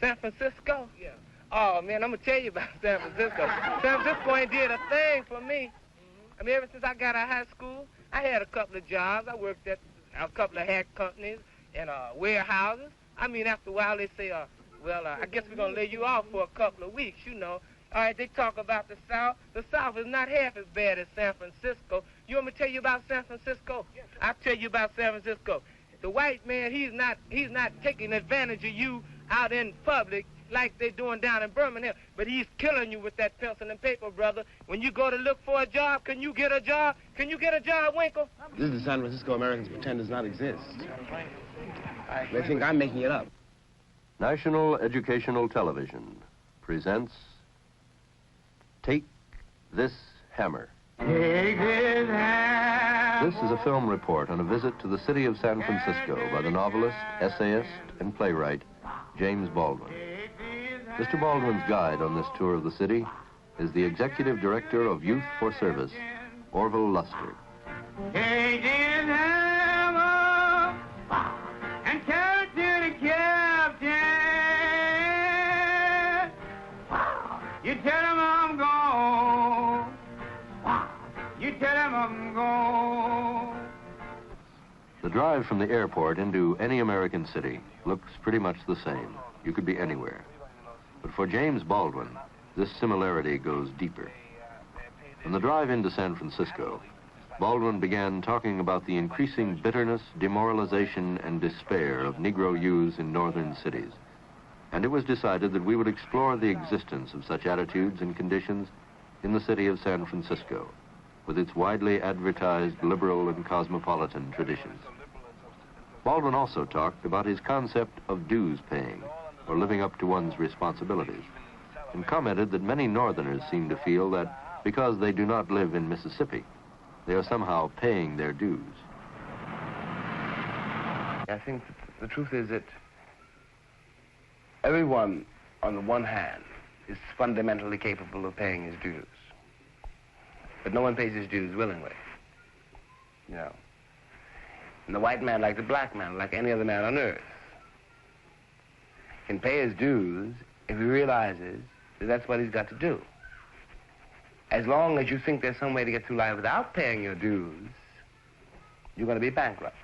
San Francisco? Yeah. Oh, man, I'm going to tell you about San Francisco. San Francisco ain't did a thing for me. I mean, ever since I got out of high school, I had a couple of jobs. I worked at a couple of hat companies and warehouses. I mean, after a while, they say, well, I guess we're going to lay you off for a couple of weeks, you know. All right, they talk about the South. The South is not half as bad as San Francisco. You want me to tell you about San Francisco? Yes, I'll tell you about San Francisco. The white man, he's not taking advantage of you out in public like they're doing down in Birmingham, but he's killing you with that pencil and paper, brother. When you go to look for a job, can you get a job? Can you get a job, Winkle? This is the San Francisco Americans pretend does not exist. They think I'm making it up. National Educational Television presents Take This Hammer. Take this hammer. This is a film report on a visit to the city of San Francisco by the novelist, essayist, and playwright James Baldwin. Mr. Baldwin's guide on this tour of the city is the Executive Director of Youth for Service, Orville Luster. Take this hammer and carry it to the captain. You tell him I'm gone. You tell him I'm gone. The drive from the airport into any American city looks pretty much the same. You could be anywhere. But for James Baldwin, this similarity goes deeper. On the drive into San Francisco, Baldwin began talking about the increasing bitterness, demoralization, and despair of Negro youths in northern cities. And it was decided that we would explore the existence of such attitudes and conditions in the city of San Francisco, with its widely advertised liberal and cosmopolitan traditions. Baldwin also talked about his concept of dues paying, or living up to one's responsibilities, and commented that many Northerners seem to feel that because they do not live in Mississippi, they are somehow paying their dues. I think the truth is that everyone, on the one hand, is fundamentally capable of paying his dues. But no one pays his dues willingly. You know. And the white man, like the black man, like any other man on earth, can pay his dues if he realizes that that's what he's got to do. As long as you think there's some way to get through life without paying your dues, you're going to be bankrupt.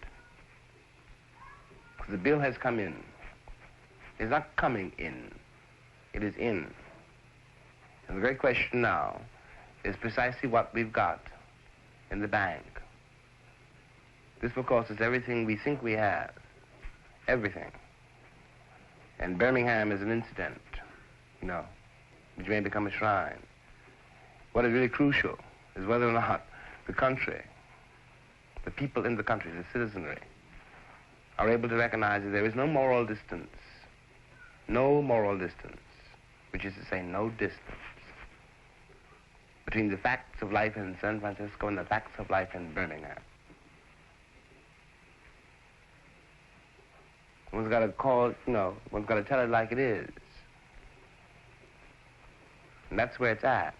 Because the bill has come in. It's not coming in. It is in. And the great question now is precisely what we've got in the bank. This will cost us everything we think we have. Everything. And Birmingham is an incident, you know, which may become a shrine. What is really crucial is whether or not the country, the people in the country, the citizenry, are able to recognize that there is no moral distance, which is to say no distance, between the facts of life in San Francisco and the facts of life in Birmingham. One's got to call, you know, one's got to tell it like it is. And that's where it's at.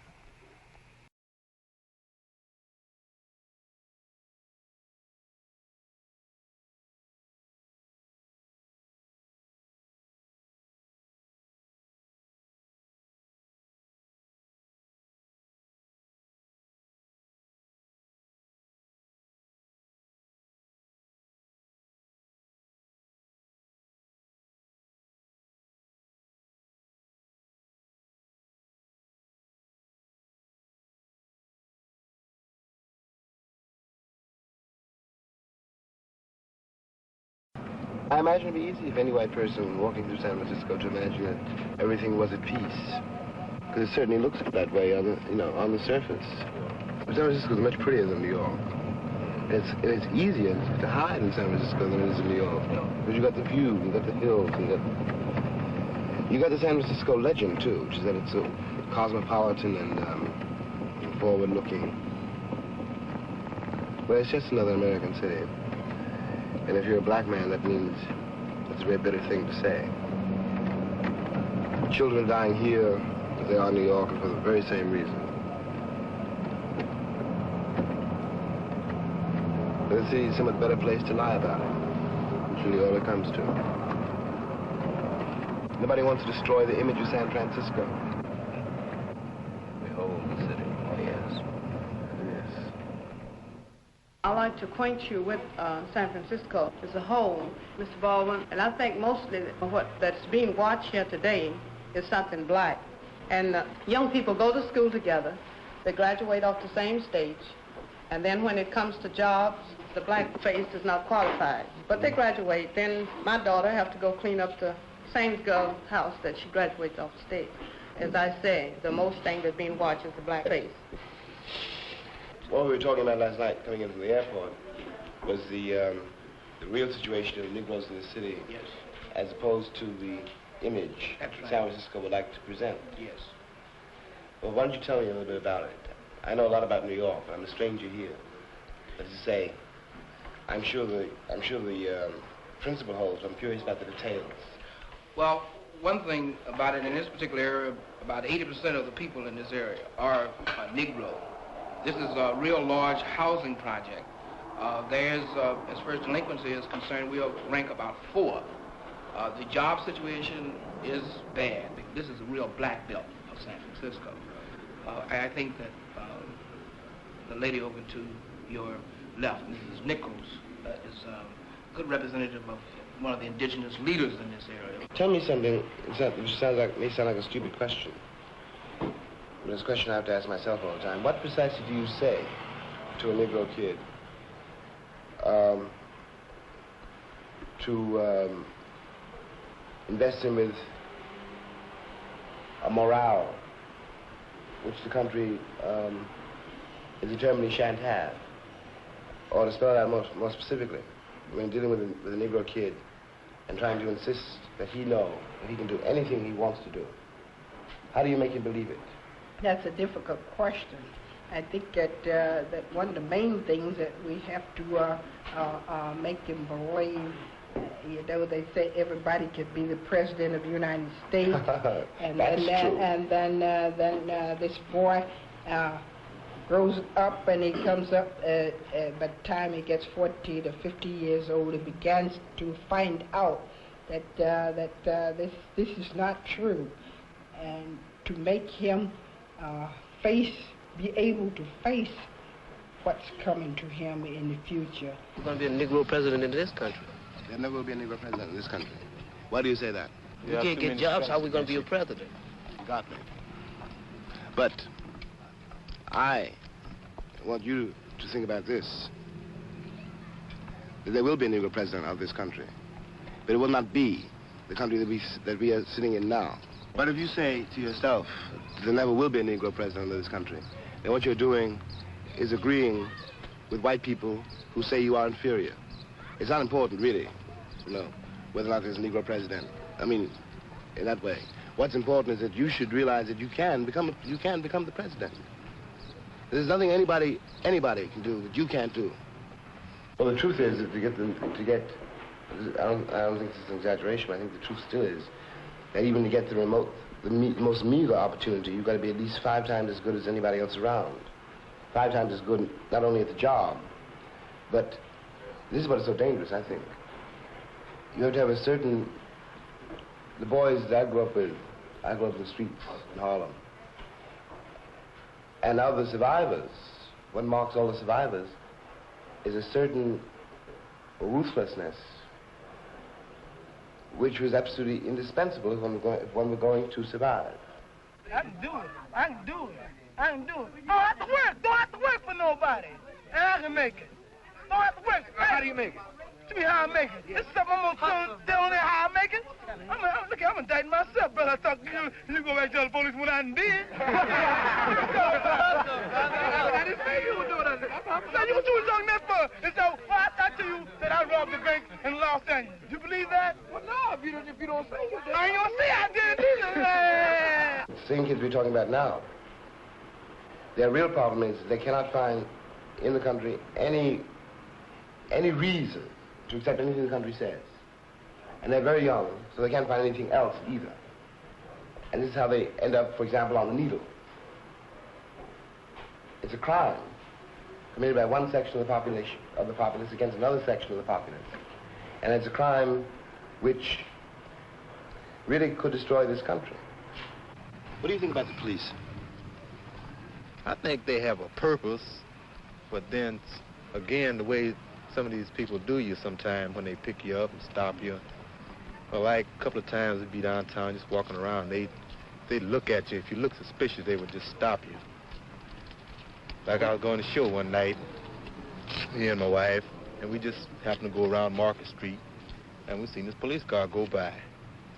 I imagine it'd be easy if any white person walking through San Francisco to imagine that everything was at peace. Because it certainly looks that way on the, you know, on the surface. San Francisco is much prettier than New York. It's easier to hide in San Francisco than it is in New York. Because you got the view, you got the hills, you got the San Francisco legend too, which is that it's so cosmopolitan and forward-looking. But it's just another American city. And if you're a black man, that means that's a very bitter thing to say. Children are dying here as they are in New York, and for the very same reason. But the city is a somewhat better place to lie about it. It's really all it comes to. Nobody wants to destroy the image of San Francisco. Behold the city. Oh, yes. Yes. I'd like to acquaint you with San Francisco as a whole, Mr. Baldwin, and I think mostly that's being watched here today is something black. And young people go to school together, they graduate off the same stage, and then when it comes to jobs, the black face is not qualified. But they graduate, then my daughter has to go clean up the same girl's house that she graduates off the stage. As I say, the most thing that's being watched is the black face. What we were talking about last night coming in from the airport was the real situation of Negroes in the city, Yes. as opposed to the image That's right. San Francisco would like to present. Yes. Well, why don't you tell me a little bit about it? I know a lot about New York, but I'm a stranger here. But to say, I'm sure the principal holds. I'm curious about the details. Well, one thing about it, in this particular area, about 80% of the people in this area are Negro. This is a real large housing project. There's, as far as delinquency is concerned, we'll rank about 4. The job situation is bad. This is a real black belt of San Francisco. I think that the lady over to your left, Mrs. Nichols, is a good representative of one of the indigenous leaders in this area. Tell me something which may sound like a stupid question. But it's a question I have to ask myself all the time. What precisely do you say to a Negro kid to invest him with a morale which the country is determined he shan't have? Or to spell it out more specifically, when dealing with a Negro kid and trying to insist that he know that he can do anything he wants to do, how do you make him believe it? That's a difficult question. I think that one of the main things that we have to make him believe, you know, they say everybody could be the president of the United States, and then this boy grows up and he comes up. By the time he gets 40 to 50 years old, he begins to find out that this is not true, and to make him be able to face what's coming to him in the future. There's going to be a Negro president in this country. There never will be a Negro president in this country. Why do you say that? We can't get jobs. How are we going to be a president? Got me. But I want you to think about this. That there will be a Negro president of this country. But it will not be the country that we are sitting in now. But if you say to yourself, there never will be a Negro president of this country, then what you're doing is agreeing with white people who say you are inferior. It's not important, really, you know, whether or not there's a Negro president. I mean, in that way. What's important is that you should realize that you can become the president. There's nothing anybody can do that you can't do. Well, the truth is that I don't think this is an exaggeration, but I think the truth still is that even to get the most meager opportunity, you've got to be at least 5 times as good as anybody else around. 5 times as good, not only at the job, but this is what is so dangerous, I think. You have to have the boys that I grew up with, I grew up in the streets in Harlem. And of the survivors, what marks all the survivors is a certain ruthlessness which was absolutely indispensable if one were going to survive. I can do it. I can do it. I can do it. Don't have to work. Don't have to work for nobody. And I can make it. Don't have to work. How do you make it? Tell me how I make it. This is something I'm going to tell you how I make it. I'm indicting myself, brother. I thought you go back to the police when I didn't did. I didn't say you were doing that. I said you were doing something that for. And so, I thought to you that I robbed the bank in Los Angeles. You believe that? Well, no, if you don't say you did. I ain't going to say I didn't either. The same kids we're talking about now, their real problem is they cannot find in the country any reason to accept anything the country says. And they're very young, so they can't find anything else either. And this is how they end up, for example, on the needle. It's a crime committed by one section of the populace against another section of the populace. And it's a crime which really could destroy this country. What do you think about the police? I think they have a purpose, but then, again, the way some of these people do you sometimes when they pick you up and stop you. Well, like a couple of times we'd be downtown just walking around, they'd look at you. If you look suspicious, they would just stop you. Like I was going to show one night, me and my wife, and we just happened to go around Market Street, and we seen this police car go by.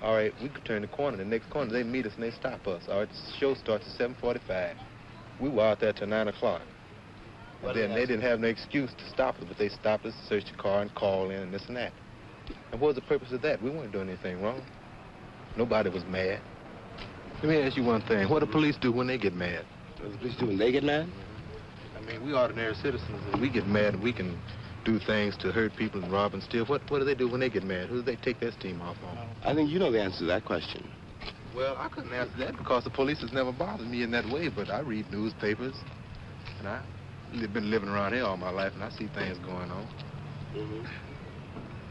All right, we could turn the corner. The next corner, they meet us and they stop us. All right, the show starts at 7:45. We were out there till 9 o'clock. And then they didn't have no excuse to stop us, but they stopped us, searched the car, and called in and this and that. And what was the purpose of that? We weren't doing anything wrong. Nobody was mad. Let me ask you one thing. What do police do when they get mad? What do the police do when they get mad? I mean, we ordinary citizens, and we get mad, and we can do things to hurt people and rob and steal. What do they do when they get mad? Who do they take their steam off on? I think you know the answer to that question. Well, I couldn't answer that because the police has never bothered me in that way, but I read newspapers, and I've been living around here all my life, and I see things going on. Mm-hmm.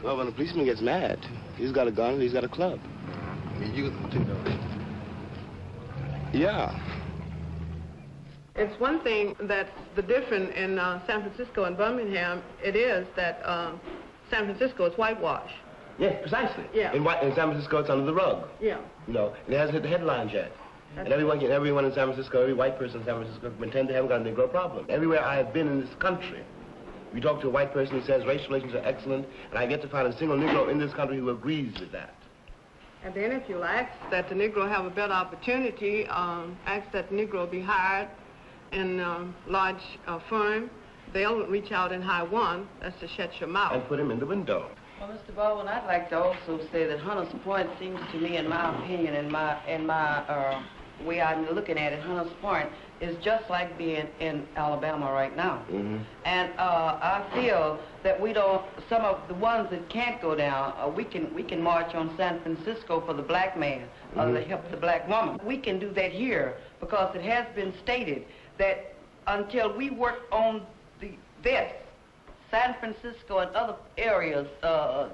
Well, when a policeman gets mad, he's got a gun and he's got a club. And he uses them too, though. Yeah. It's one thing that's the difference in San Francisco and Birmingham. It is that San Francisco is whitewashed. Yes, precisely. Yeah. In San Francisco, it's under the rug. Yeah. You know, it hasn't hit the headlines yet. And everyone in San Francisco, every white person in San Francisco can pretend they haven't got a Negro problem. Everywhere I have been in this country, you talk to a white person who says race relations are excellent, and I get to find a single Negro in this country who agrees with that. And then if you ask that the Negro have a better opportunity, ask that the Negro be hired in a large firm, they'll reach out and hire one. That's to shut your mouth. And put him in the window. Well, Mr. Baldwin, I'd like to also say that Hunters Point seems to me, in my opinion, in my way I'm looking at it, Hunters Point is just like being in Alabama right now. Mm-hmm. And I feel that we don't, some of the ones that can't go down, we can march on San Francisco for the black man, to help the black woman. We can do that here because it has been stated that until we work on this, San Francisco and other areas,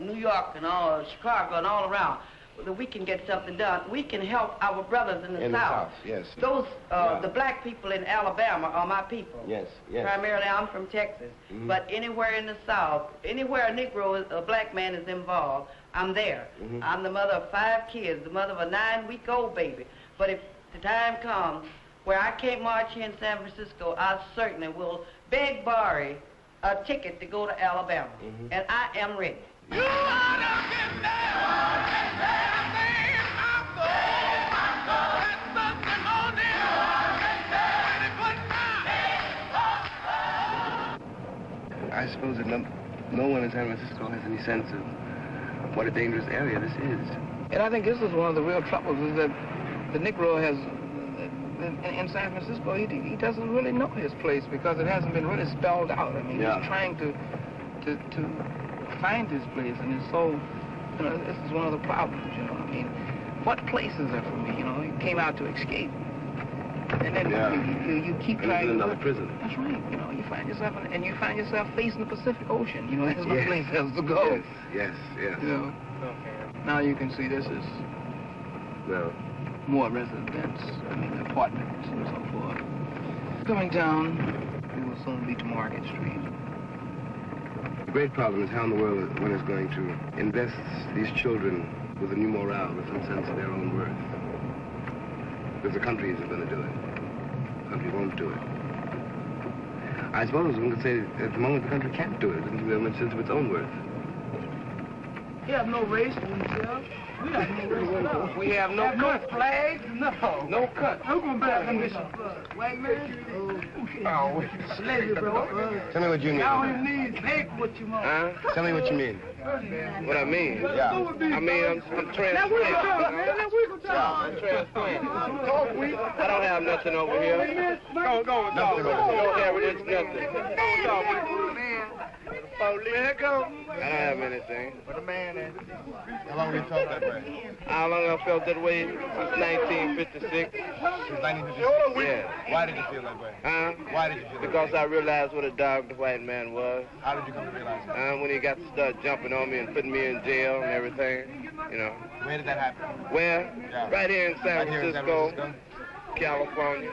New York and all, Chicago and all around, that we can get something done. We can help our brothers in the South. Yes. Those, the black people in Alabama are my people. Yes, yes. Primarily, I'm from Texas. Mm-hmm. But anywhere in the South, anywhere a Negro, a black man is involved, I'm there. Mm-hmm. I'm the mother of 5 kids, the mother of a 9-week-old baby. But if the time comes where I can't march here in San Francisco, I certainly will beg Barry a ticket to go to Alabama. Mm-hmm. And I am ready. You ought to get down and everything in my soul. There's something on there. I suppose that no one in San Francisco has any sense of what a dangerous area this is. And I think this is one of the real troubles, is that the Negro has, in San Francisco, he doesn't really know his place because it hasn't been really spelled out. I mean, he's trying to find his place, and it's so, you know, this is one of the problems, you know. I mean, what place is there for me, you know? He came out to escape. And then you keep trying to another prison. That's right. You know, you find yourself facing the Pacific Ocean. You know, there's no place else to go. Yes. You know. Now you can see this is more residence, I mean apartments and so forth. Coming down, we will soon be to Market Street. The great problem is how in the world one is going to invest these children with a new morale, with some sense of their own worth. Because the country isn't going to do it. The country won't do it. I suppose one could say at the moment the country can't do it. It doesn't have much sense of its own worth. We have no race to themselves. We have no race. We have no cut flag. No cut. Who's going to back on this? White man? Oh, Slavery, bro. Tell me what you mean. Y'all ain't need beg what you want. Huh? Tell me what you mean. What I mean? Yeah. I mean, I'm transplanted. I'm transplanted. I don't have nothing over here. Go. Don't have nothing. Let go. I don't have anything. What a man is. How long have you felt that way? How long I felt that way? Since 1956. Since 1956? Yeah. Why did you feel that way? Huh? Why did you feel that way? Because I realized what a dog the white man was. How did you come to realize that? When he got to start jumping on me and putting me in jail and everything. You know. Where did that happen? Where? Yeah. Right here in San Right here in San Francisco, Francisco? California.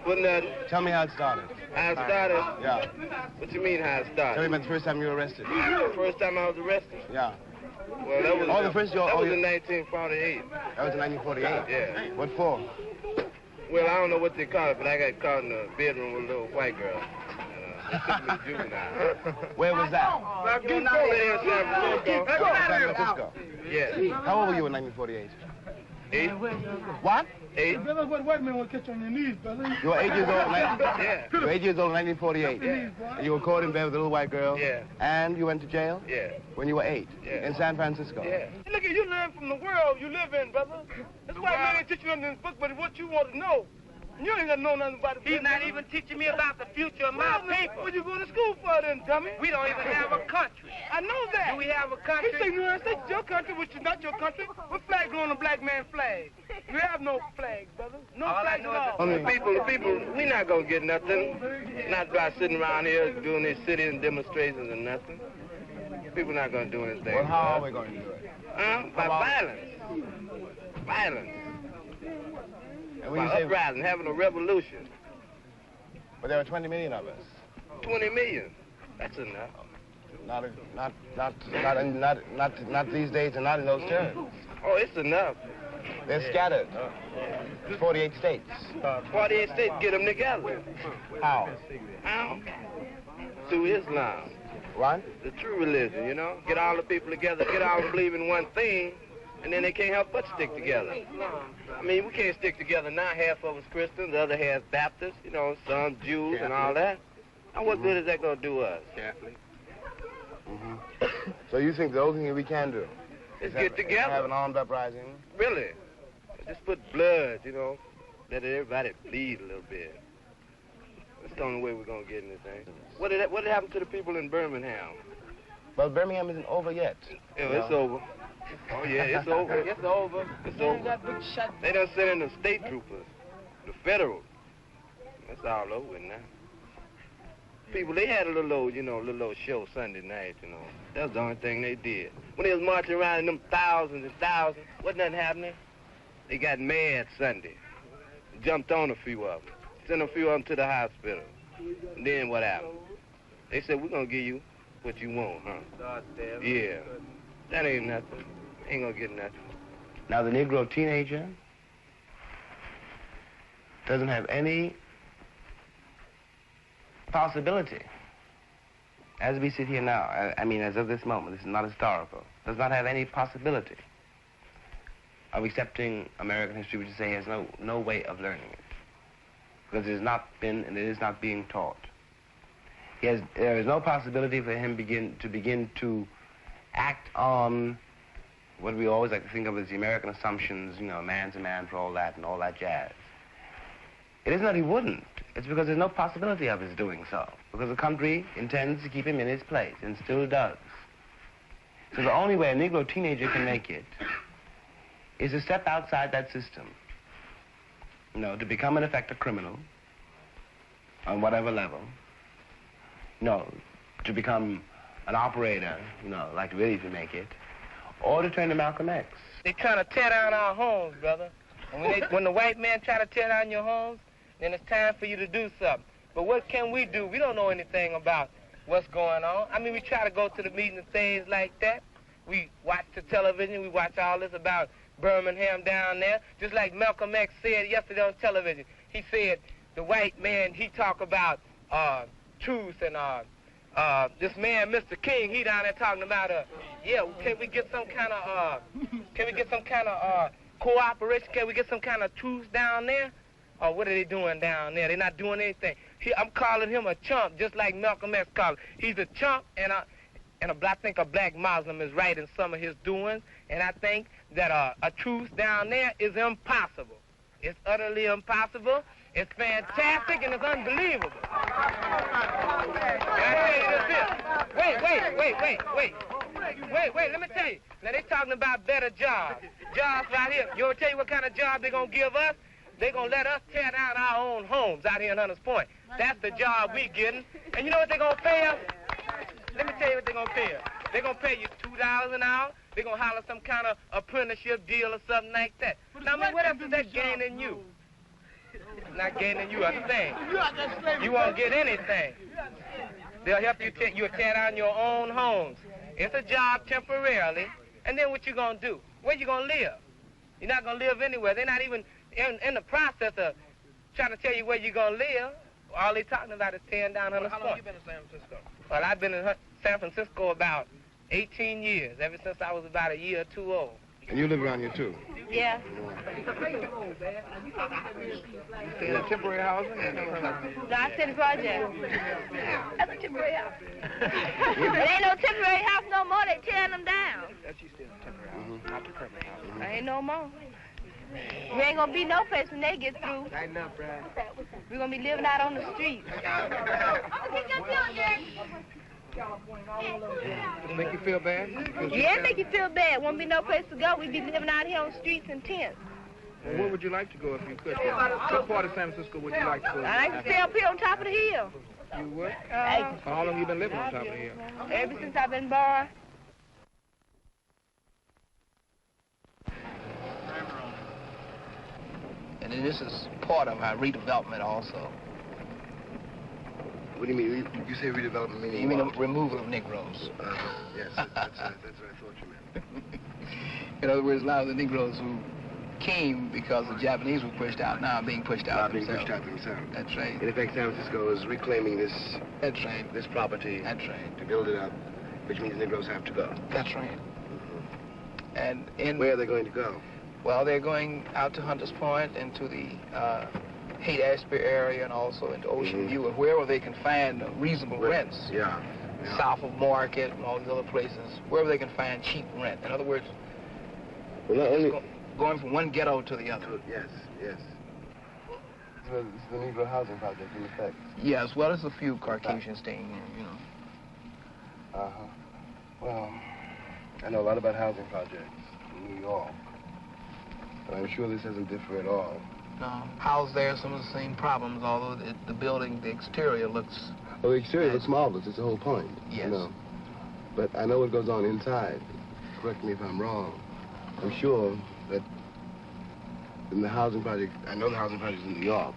Wasn't that Tell me how it started. how it started? Yeah. What you mean how it started? Tell me about the first time you were arrested. The first time I was arrested? Yeah. Well, that was, Oh, the first that was in 1948. That was in 1948? Yeah. What for? Well, I don't know what they call it, but I got caught in the bedroom with a little white girl. They took me to juvenile. Where was that? Here in San Francisco. San Francisco. Yeah. How old were you in 1948? 8. What? 8. Brother, what white man will catch on your knees, brother? You were 8 years old. Yeah. You were 8 years old in 1948. Yeah. And you were caught in bed with a little white girl. Yeah. And you went to jail. Yeah. When you were 8. Yeah. In San Francisco. Yeah. Look at you, learn from the world you live in, brother. That's why man ain't teaching you in this book, but what you want to know. You ain't gonna know nothing about it. He's not even teaching me about the future of my people. What you going to school for then, dummy? We don't even have a country. I know that. Do we have a country? You say United States is your country, which is not your country. What flag go on a black man's flag? We have no flag, brother. No flag at all. The people, we not gonna get nothing. Not by sitting around here doing these sit-in demonstrations and nothing. People not gonna do anything. Well, how are we going to do it? By violence. Violence. And when By you say, uprising, having a revolution. but there are 20 million of us. 20 million. That's enough. Not these days and not in those terms. Oh, it's enough. They're scattered. 48 states. 48 states get them together. How? How? Through Islam. What? The true religion, you know? Get all the people together, get all them believe in one thing, and then they can't help but stick together. I mean, we can't stick together now. Half of us Christians, the other half Baptists, you know, some Jews and all that. Now, what good is that going to do us? Catholic. So you think the only thing we can do Let's get together. Have an armed uprising? Really. Just put blood, you know, let everybody bleed a little bit. That's the only way we're going to get in this thing. What happened to the people in Birmingham? Well, Birmingham isn't over yet. Yeah, it's over. Oh, yeah, it's over. It's over. It's over. They done sent in the state troopers, the federal. That's all over now. People, they had a little show Sunday night, you know. That's the only thing they did. When they was marching around in them thousands and thousands, wasn't nothing happening. They got mad Sunday. Jumped on a few of them. Sent a few of them to the hospital. And then what happened? They said, we're going to give you what you want, huh? Yeah. That ain't nothing. Ain't going to get nothing. Now, the Negro teenager doesn't have any possibility, as we sit here now, I mean, as of this moment, this is not historical, does not have any possibility of accepting American history, which is to say, has no way of learning it, because it has not been and it is not being taught. There is no possibility for him to begin to act on what we always like to think of as the American assumptions, you know, a man's a man for all that and all that jazz. It isn't that he wouldn't. It's because there's no possibility of his doing so, because the country intends to keep him in his place, and still does. So the only way a Negro teenager can make it is to step outside that system, you know, to become, in effect, a criminal on whatever level, you know, to become an operator, you know, like really to make it, or to turn to Malcolm X. They trying to tear down our homes, brother. And when the white man try to tear down your homes, then it's time for you to do something. But what can we do? We don't know anything about what's going on. I mean, we try to go to the meetings and things like that. We watch the television. We watch all this about Birmingham down there. Just like Malcolm X said yesterday on television. He said the white man, he talk about truth and this man, Mr. King, he down there talking about, can we get some kind of, cooperation? Can we get some kind of truth down there? Or what are they doing down there? They're not doing anything. I'm calling him a chump, just like Malcolm X called him. He's a chump, and I think a black Muslim is right in some of his doings, and I think that a truce down there is impossible. It's utterly impossible. It's fantastic, and it's unbelievable. And I tell you this. Wait, let me tell you. Now, they talking about better jobs. Jobs right here. You want to tell you what kind of job they're going to give us? They're going to let us tear down our own homes out here in Hunters Point. That's the job we getting. And you know what they're going to pay us? Let me tell you what they're going to pay us. They're going to pay you $2 an hour. They're going to holler some kind of apprenticeship deal or something like that. Now, I mean, what else is that gaining you? It's not gaining you a thing. You won't get anything. They'll help you tear down your own homes. It's a job temporarily, and then what you going to do? Where you going to live? You're not going to live anywhere. They're not even in the process of trying to tell you where you're going to live. All they're talking about is tearing down Hunters Point. How long you been in San Francisco? Well, I've been in San Francisco about 18 years, ever since I was about a year or two old. And you live around here, too? Yeah. You stay in a temporary housing? No, I stay in the project. That's a temporary house. It ain't no temporary house no more. They tearing them down. That's you stay in a temporary house, not the permanent house. Ain't no more. We ain't gonna be no place when they get through. Tighten up, Brad. We're gonna be living out on the street. Does it make you feel bad? Yeah, it make you feel bad. Won't be no place to go. We be living out here on streets and tents. Well, where would you like to go if you could? What part of San Francisco would you like to go? I like to stay up here on top of the hill. You would? How long have you been living on top of the hill? Ever since I've been born. And then this is part of our redevelopment also. What do you mean? You say redevelopment meaning? You mean the removal of Negroes? Yes, that's what I thought you meant. In other words, a lot of the Negroes who came because the Japanese were pushed out now are being pushed out themselves. That's right. In effect, San Francisco is reclaiming this. That's right. This property. That's right. To build it up, which means Negroes have to go. That's right. And where are they going to go? Well, they're going out to Hunters Point and to the Haight-Ashbury area and also into Ocean View, or wherever they can find reasonable rents. Yeah. South of Market and all these other places, wherever they can find cheap rent. In other words, going from one ghetto to the other. Yes. This is the Negro housing project, in effect. Yeah, as well as a few Caucasians staying here, you know. Well, I know a lot about housing projects in New York, but I'm sure this doesn't differ at all. No, housed there, some of the same problems, although the building, the exterior looks... Well, the exterior looks marvelous. It's the whole point. Yes. You know. But I know what goes on inside. Correct me if I'm wrong. I'm sure that in the housing project, I know the housing projects in New York,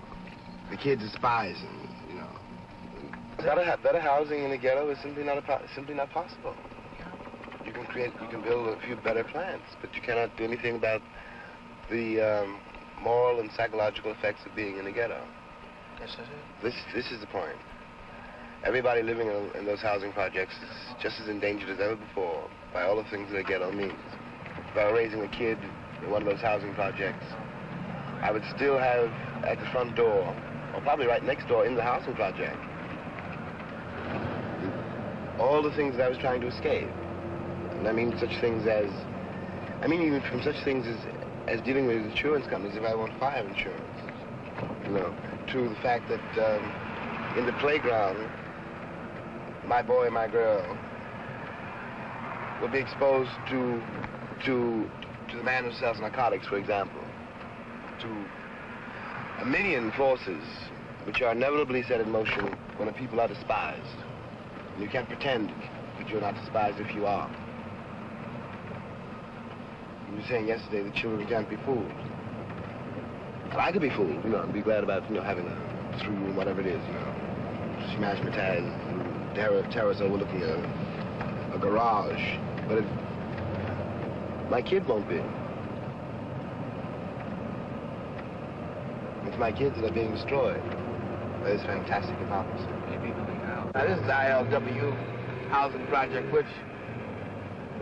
the kids despise them, you know. Better housing in the ghetto is simply not possible. You can build a few better plants, but you cannot do anything about the moral and psychological effects of being in the ghetto. Yes, that's it. This is the point. Everybody living in those housing projects is just as endangered as ever before by all the things that a ghetto means. If I were raising a kid in one of those housing projects, I would still have at the front door, or probably right next door in the housing project, all the things that I was trying to escape. And I mean such things as, even from such things as dealing with insurance companies if I want fire insurance, you know, to the fact that in the playground, my boy and my girl will be exposed to the man who sells narcotics, for example, to a million forces which are inevitably set in motion when the people are despised. And you can't pretend that you're not despised if you are. You were saying yesterday that children can't be fooled. Well, I could be fooled, you know, and be glad about, you know, having a three-room, whatever it is, you know, smash mataz, terrace overlooking a garage. But if my kid won't be. It's my kids that are being destroyed by this fantastic hypocrisy. Now, this is the ILW housing project, which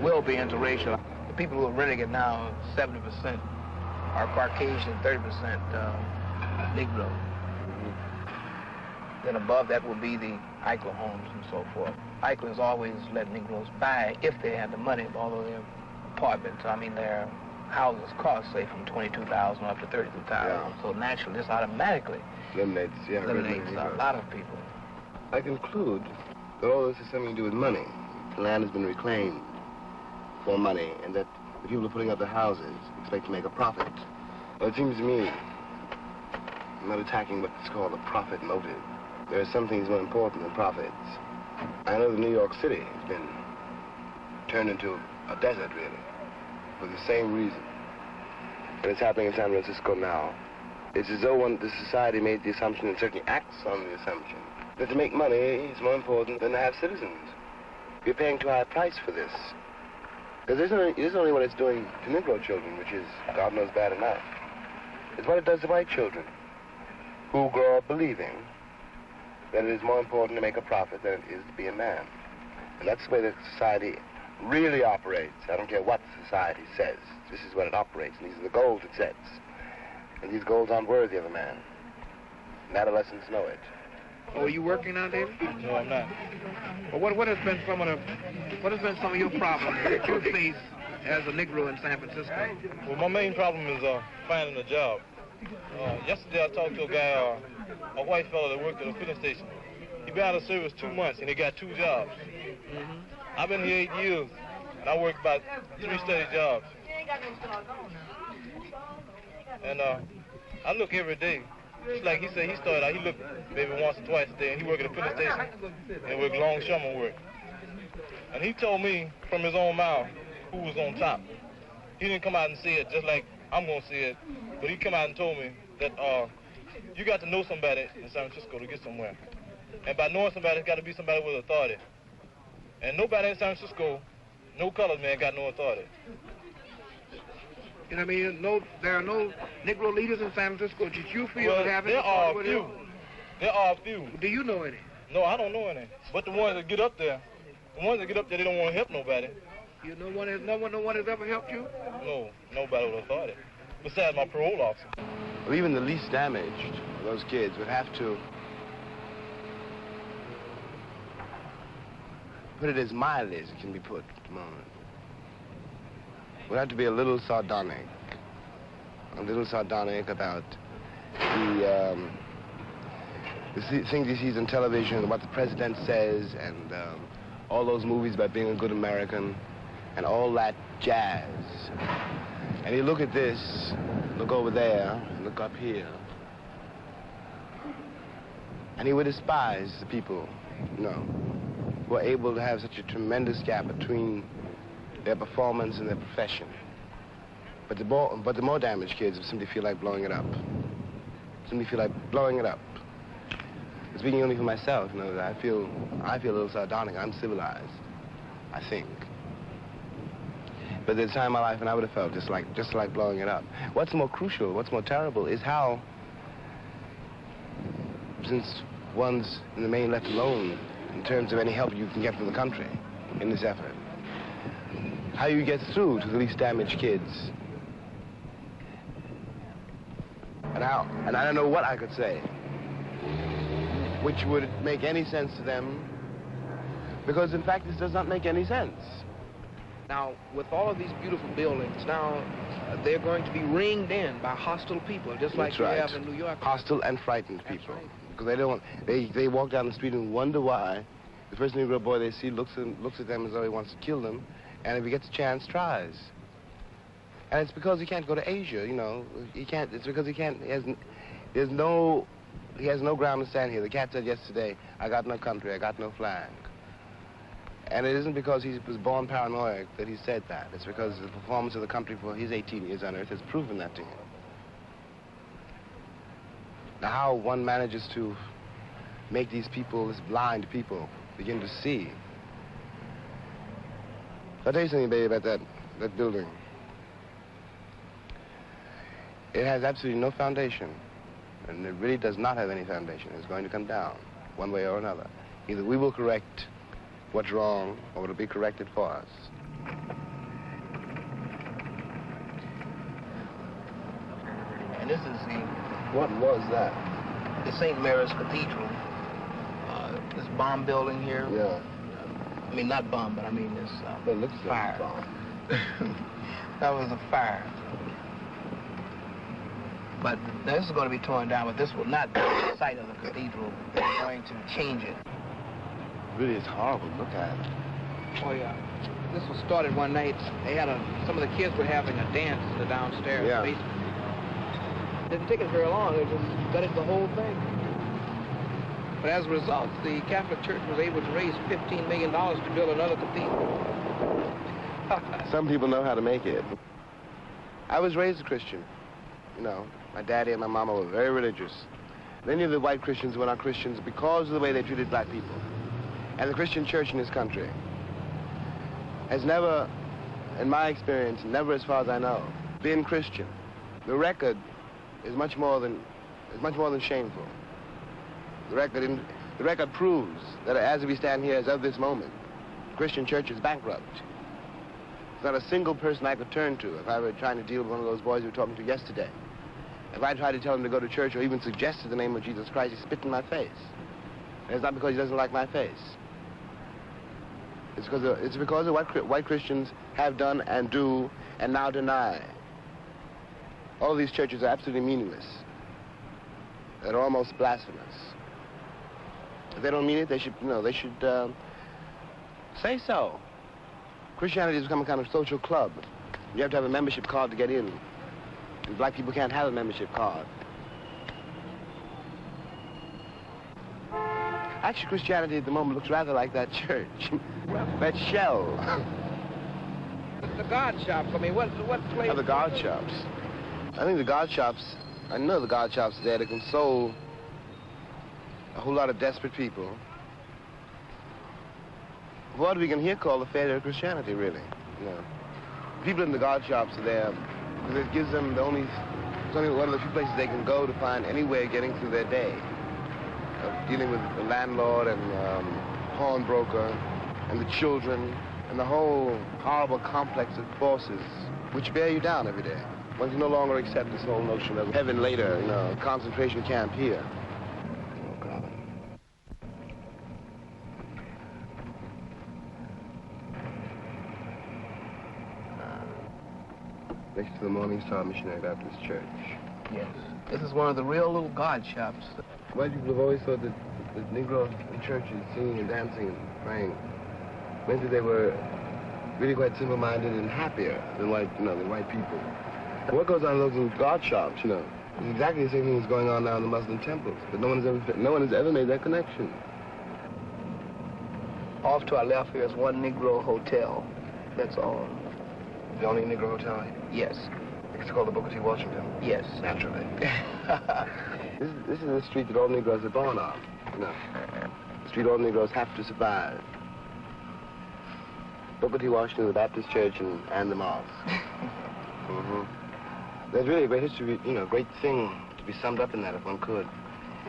will be interracial. The people who are renting it now, 70% are Caucasian, 30% Negro. Then above that will be the Eichler homes and so forth. Eichler has always let Negroes buy if they had the money, although their apartments, their houses cost, say, from $22,000 up to $32,000. Yeah. So naturally, this automatically eliminates a lot of people. I conclude that all this has something to do with money. The land has been reclaimed for money, and that the people who are putting up the houses expect to make a profit. Well, it seems to me, I'm not attacking what's called a profit motive. There are some things more important than profits. I know that New York City has been turned into a desert, really, for the same reason. And it's happening in San Francisco now. It's as though the society made the assumption, and certainly acts on the assumption, that to make money is more important than to have citizens. We're paying too high a price for this. Because it isn't only what it's doing to Negro children, which is, God knows, bad enough. It's what it does to white children, who grow up believing that it is more important to make a profit than it is to be a man. And that's the way that society really operates. I don't care what society says. This is what it operates, and these are the goals it sets. And these goals aren't worthy of a man. And adolescents know it. Oh, are you working now, David? No, I'm not. Well, what has been some of your problems that you face as a Negro in San Francisco? Well, my main problem is finding a job. Yesterday I talked to a guy, a white fellow that worked at a filling station. He been out of service 2 months and he got 2 jobs. I've been here 8 years and I worked about 3 steady jobs. And I look every day. Just like he said, he started out, he looked maybe once or twice a day, and he worked at a filling station and worked longshoreman work. And he told me from his own mouth who was on top. He didn't come out and say it just like I'm going to say it, but he come out and told me that you got to know somebody in San Francisco to get somewhere. And by knowing somebody, it's got to be somebody with authority. And nobody in San Francisco, no colored man, got no authority. You know what I mean? There are no Negro leaders in San Francisco that you feel Well, have there are a few. There are a few. Do you know any? No, I don't know any. But the ones that get up there, they don't want to help nobody. You know no one has ever helped you? No, nobody with authority. Besides my parole officer. Well, even the least damaged of those kids would have to put it as mildly as it can be put at the moment. Would have to be a little sardonic about the things he sees on television, what the president says, and all those movies about being a good American, and all that jazz. And he look at this, look over there, look up here, and he would despise the people, you know, who are able to have such a tremendous gap between their performance and their profession. But the more damaged kids simply feel like blowing it up. Speaking only for myself, you know, I feel a little sardonic. I'm civilized, I think. But there's a time in my life when I would have felt just like blowing it up. What's more crucial, what's more terrible is how, since one's in the main left alone in terms of any help you can get from the country in this effort, how you get through to the least damaged kids. And I don't know what I could say which would make any sense to them, because in fact this does not make any sense. Now, with all of these beautiful buildings, now they're going to be ringed in by hostile people, just like you have in New York. Hostile and frightened people, because they walk down the street and wonder why the first Negro boy they see looks at them as though he wants to kill them, and if he gets a chance, tries. And it's because he can't go to Asia, you know. It's because he can't. He has no ground to stand here. The cat said yesterday, "I got no country, I got no flag." And it isn't because he was born paranoid that he said that. It's because the performance of the country for his 18 years on Earth has proven that to him. Now, how one manages to make these people, these blind people, begin to see. I'll tell you something, baby, about that building. It has absolutely no foundation, and it really does not have any foundation. It's going to come down, one way or another. Either we will correct what's wrong, or it'll be corrected for us. And this is What was that? the St. Mary's Cathedral. This bomb building here. Yeah. I mean, not bomb, but I mean this It looks fire. like a bomb. That was a fire. But this is going to be torn down, but this will not be the site of the cathedral. They're going to change it. Really, it's horrible. Look at it. Oh, yeah. This was started one night. They had some of the kids were having a dance in the downstairs basement. Didn't take it very long. They just gutted the whole thing. But as a result, the Catholic Church was able to raise $15 million to build another cathedral. Some people know how to make it. I was raised a Christian. You know, my daddy and my mama were very religious. Many of the white Christians were not Christians because of the way they treated black people. And the Christian church in this country has never, in my experience, never as far as I know, been Christian. The record is much more than shameful. The record proves that as we stand here as of this moment, the Christian church is bankrupt. There's not a single person I could turn to if I were trying to deal with one of those boys we were talking to yesterday. If I tried to tell him to go to church or even suggested the name of Jesus Christ, he spit in my face. And it's not because he doesn't like my face. It's because of what white Christians have done and do and now deny. All of these churches are absolutely meaningless. They're almost blasphemous. If they don't mean it, they should say so. Christianity has become a kind of social club. You have to have a membership card to get in. And black people can't have a membership card. Actually, Christianity at the moment looks rather like that church. That shell. The guard shops, I mean, what place? Oh, the guard shops. I think the guard shops, I know the guard shops are there to console a whole lot of desperate people. What we can here call the failure of Christianity, really. You know, people in the guard shops are there because it gives them it's only one of the few places they can go to find any way of getting through their day. Dealing with the landlord and pawnbroker and the children and the whole horrible complex of forces which bear you down every day. One can no longer accept this whole notion of heaven later, you know, concentration camp here. Oh, God. Next to the Morning Star Missionary Baptist Church. Yes. This is one of the real little guard shops. White people have always thought that the Negroes in churches singing and dancing and praying meant that they were really quite simple-minded and happier than white people. And what goes on in those little guard shops, you know, is exactly the same thing that's going on now in the Muslim temples. But no one has ever made that connection. Off to our left here is one Negro hotel. That's all. The only Negro hotel? Yes. It's called the Booker T. Washington? Yes. Naturally. This is the street that all Negroes are born on, you know. The street all Negroes have to survive. Booker T. Washington, the Baptist Church, and the mosque. There's really a great history, you know, great thing to be summed up in that if one could.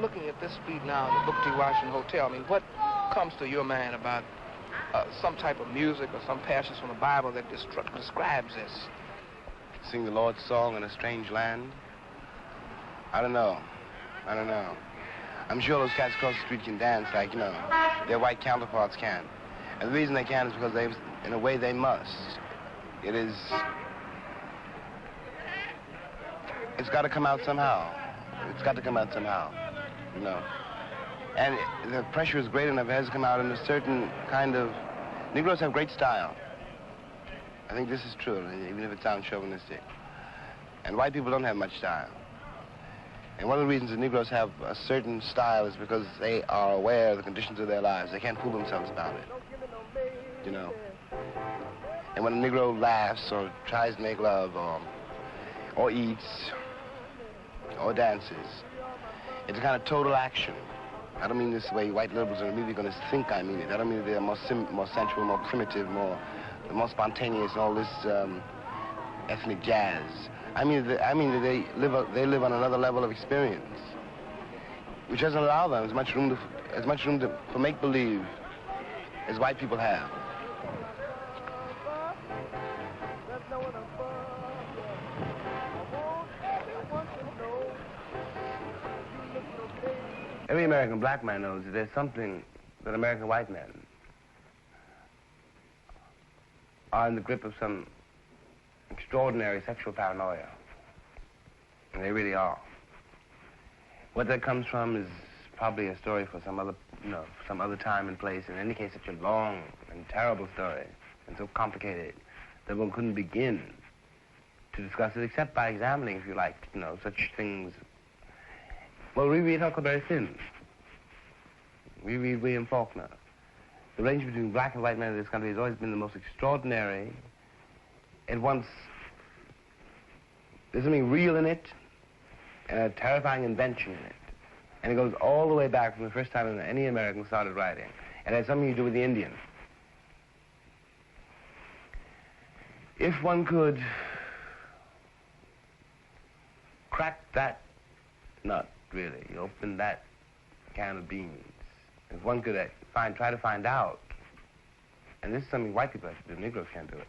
Looking at this street now, the Booker T. Washington Hotel, I mean, what comes to your mind about some type of music or some passage from the Bible that describes this? Sing the Lord's song in a strange land? I don't know. I'm sure those cats across the street can dance like, you know, their white counterparts can. And the reason they can is because in a way, they must. It's got to come out somehow. It's got to come out somehow, you know. And the pressure is great enough, it has to come out in a certain kind of... Negroes have great style. I think this is true, even if it sounds chauvinistic. And white people don't have much style. And one of the reasons the Negroes have a certain style is because they are aware of the conditions of their lives. They can't fool themselves about it, you know. And when a Negro laughs or tries to make love or eats or dances, it's a kind of total action. I don't mean this the way white liberals are immediately going to think I mean it. I don't mean that they're more sensual, more primitive, more spontaneous, and all this ethnic jazz. I mean that they live on another level of experience, which doesn't allow them as much room for make believe as white people have. Every American black man knows that there's something that American white men are in the grip of some extraordinary sexual paranoia. And they really are. What that comes from is probably a story for some other time and place. In any case, such a long and terrible story and so complicated that one couldn't begin to discuss it except by examining, if you like, such things. Well, we read Huckleberry Finn. We read William Faulkner. The range between black and white men in this country has always been the most extraordinary there's something real in it and a terrifying invention in it. And it goes all the way back from the first time any American started writing. And it has something to do with the Indian. If one could crack that nut, really, open that can of beans, if one could try to find out, and this is something white people have to do, Negroes can't do it,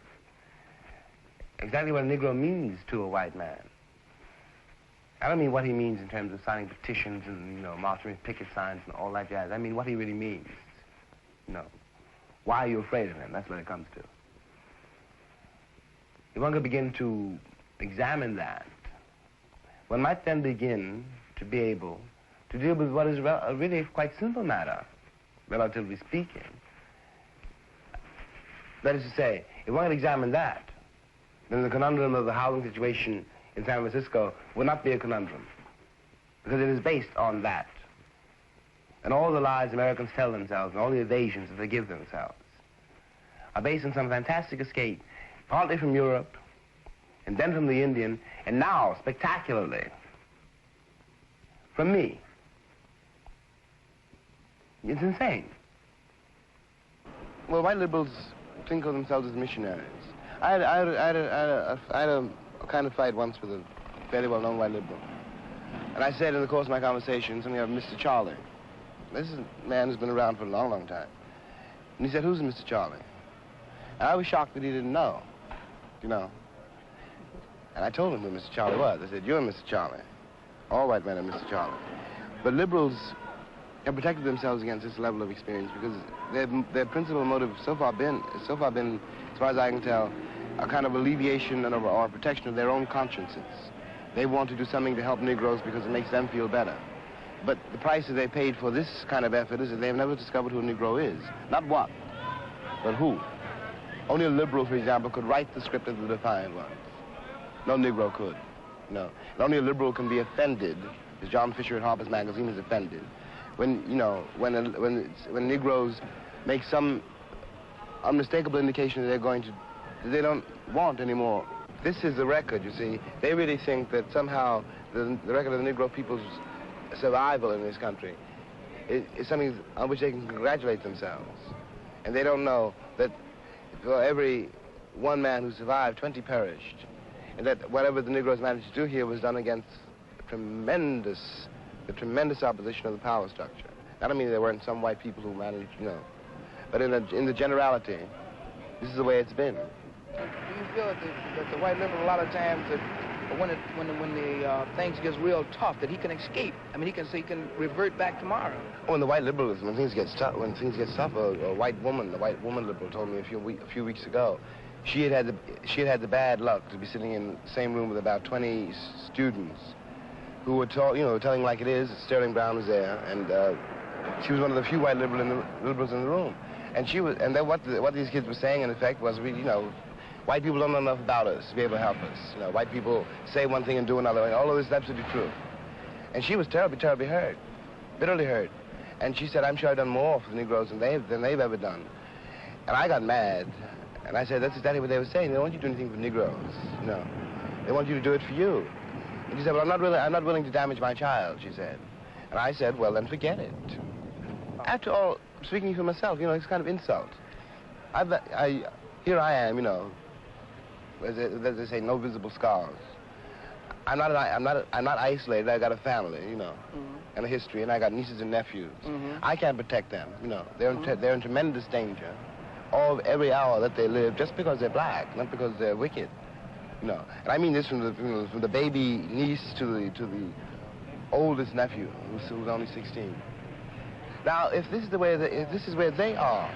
exactly what a Negro means to a white man. I don't mean what he means in terms of signing petitions and, marching with picket signs and all that jazz. I mean what he really means. Why are you afraid of him? That's what it comes to. If one could begin to examine that, one might then begin to be able to deal with what is a really quite simple matter, relatively speaking. That is to say, if one could examine that, then the conundrum of the housing situation in San Francisco would not be a conundrum, because it is based on that. And all the lies Americans tell themselves and all the evasions that they give themselves are based on some fantastic escape, partly from Europe, and then from the Indian, and now, spectacularly, from me. It's insane. Well, white liberals think of themselves as missionaries. I had a kind of fight once with a fairly well-known white liberal. And I said in the course of my conversation something of Mr. Charlie. This is a man who's been around for a long, long time. And he said, who's Mr. Charlie? And I was shocked that he didn't know, And I told him who Mr. Charlie was. I said, you're Mr. Charlie. All white men are Mr. Charlie. But liberals have protected themselves against this level of experience because their principal motive has so far been, as far as I can tell, a kind of alleviation or protection of their own consciences. They want to do something to help Negroes because it makes them feel better. But the price that they paid for this kind of effort is that they have never discovered who a Negro is. Not what, but who. Only a liberal, for example, could write the script of the defiant ones. No Negro could, no. And only a liberal can be offended, as John Fisher at Harper's Magazine is offended, when Negroes make some unmistakable indication that they don't want anymore. This is the record, you see. They really think that somehow the record of the Negro people's survival in this country is something on which they can congratulate themselves. And they don't know that for every one man who survived, 20 perished. And that whatever the Negroes managed to do here was done against the tremendous opposition of the power structure. I don't mean there weren't some white people who managed, but in the generality, this is the way it's been. Do you feel that the white liberal a lot of times that when the things gets real tough that he can escape? I mean, he can revert back tomorrow. Oh, in the white liberalism, when things get tough, a white woman liberal told me a few weeks ago, she had had the bad luck to be sitting in the same room with about 20 students who were telling like it is. Sterling Brown was there, and she was one of the few white liberals in the room. And what these kids were saying, in effect, was, white people don't know enough about us to be able to help us. White people say one thing and do another. And all of this is absolutely true. And she was terribly, terribly hurt, bitterly hurt. And she said, I'm sure I've done more for the Negroes than they've ever done. And I got mad. And I said, that's exactly what they were saying. They don't want you to do anything for Negroes. They want you to do it for you. And she said, well, I'm not willing to damage my child, she said. And I said, well, then forget it. After all, speaking for myself, it's kind of insult. Here I am, as they say, no visible scars. I'm not isolated. I got a family, and a history, and I got nieces and nephews. I can't protect them, They're in tremendous danger of every hour that they live just because they're black, not because they're wicked, And I mean this from the baby niece to the oldest nephew, who's only 16. Now, if this is where they are,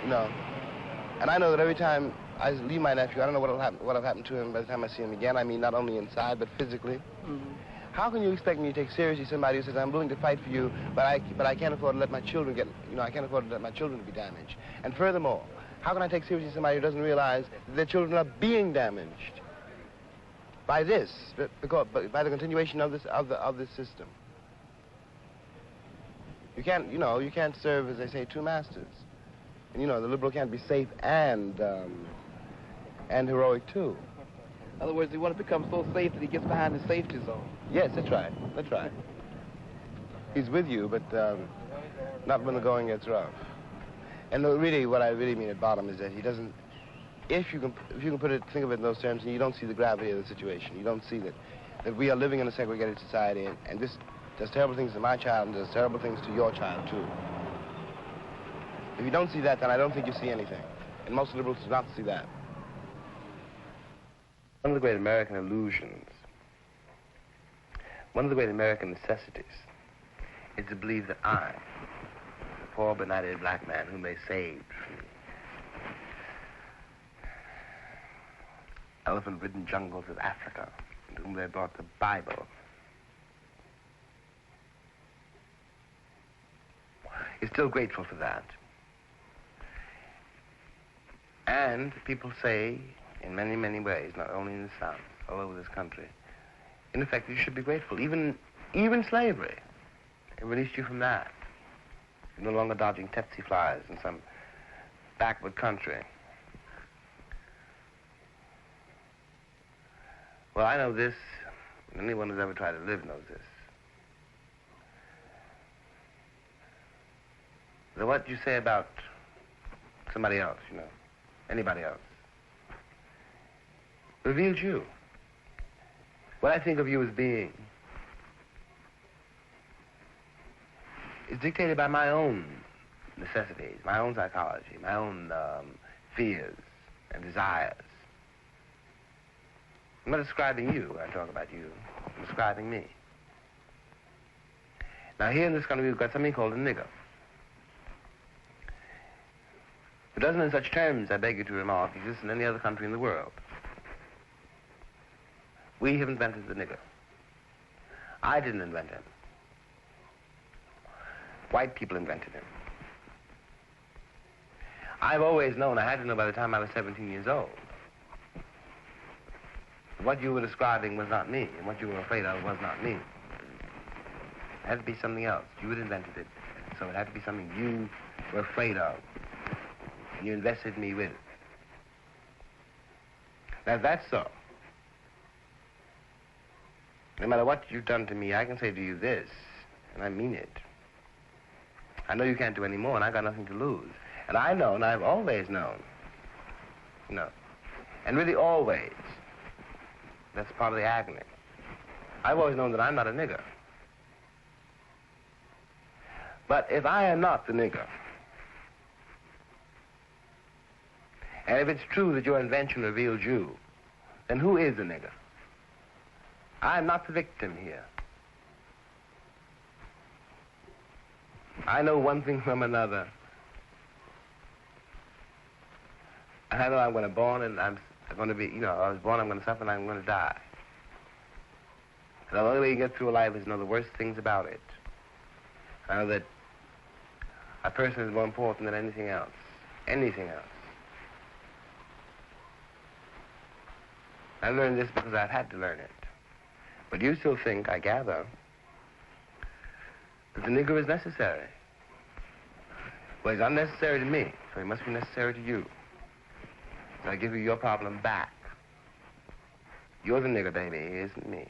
and I know that every time I leave my nephew, I don't know what'll happen to him by the time I see him again. I mean, not only inside, but physically. How can you expect me to take seriously somebody who says, I'm willing to fight for you, but I can't afford to let my children I can't afford to let my children be damaged. And furthermore, how can I take seriously somebody who doesn't realize that their children are being damaged by this, by the continuation of this system? You can't serve, as they say, two masters. And the liberal can't be safe and And heroic, too. In other words, he want to become so safe that he gets behind the safety zone. Yes, that's right. That's right. He's with you, but not when the going gets rough. And really, what I really mean at bottom is that he doesn't. If you can put it, think of it in those terms, and you don't see the gravity of the situation. You don't see that we are living in a segregated society, and this does terrible things to my child and does terrible things to your child too. If you don't see that, then I don't think you see anything. And most liberals do not see that. One of the great American illusions, one of the great American necessities, is to believe that I, a poor benighted black man whom they saved from the elephant-ridden jungles of Africa, and to whom they brought the Bible, is still grateful for that. And people say, in many, many ways, not only in the South, all over this country, in effect, you should be grateful. Even slavery, it released you from that. You're no longer dodging tsetse flies in some backward country. Well, I know this, and anyone who's ever tried to live knows this. So what you say about somebody else, you know, anybody else, reveals you. What I think of you as being is dictated by my own necessities, my own psychology, my own fears and desires. I'm not describing you when I talk about you. I'm describing me. Now, here in this country, we've got something called a nigger. It doesn't, in such terms, I beg you to remark, exist in any other country in the world. We have invented the nigger. I didn't invent him. White people invented him. I've always known, I had to know by the time I was 17 years old, what you were describing was not me, and what you were afraid of was not me. It had to be something else. You had invented it, so it had to be something you were afraid of, and you invested me with. Now, if that's so, no matter what you've done to me, I can say to you this, and I mean it. I know you can't do any more, and I've got nothing to lose. And I know, and I've always known, you know, and really always, that's part of the agony. I've always known that I'm not a nigger. But if I am not the nigger, and if it's true that your invention reveals you, then who is the nigger? I'm not the victim here. I know one thing from another. I know I'm going to be born and I'm going to be, you know, I was born, I'm going to suffer, and I'm going to die. And the only way you get through life is to know the worst things about it. I know that a person is more important than anything else. Anything else. I learned this because I've had to learn it. But you still think, I gather, that the Negro is necessary. Well, he's unnecessary to me, so he must be necessary to you. So I give you your problem back. You're the nigger, baby, he isn't me.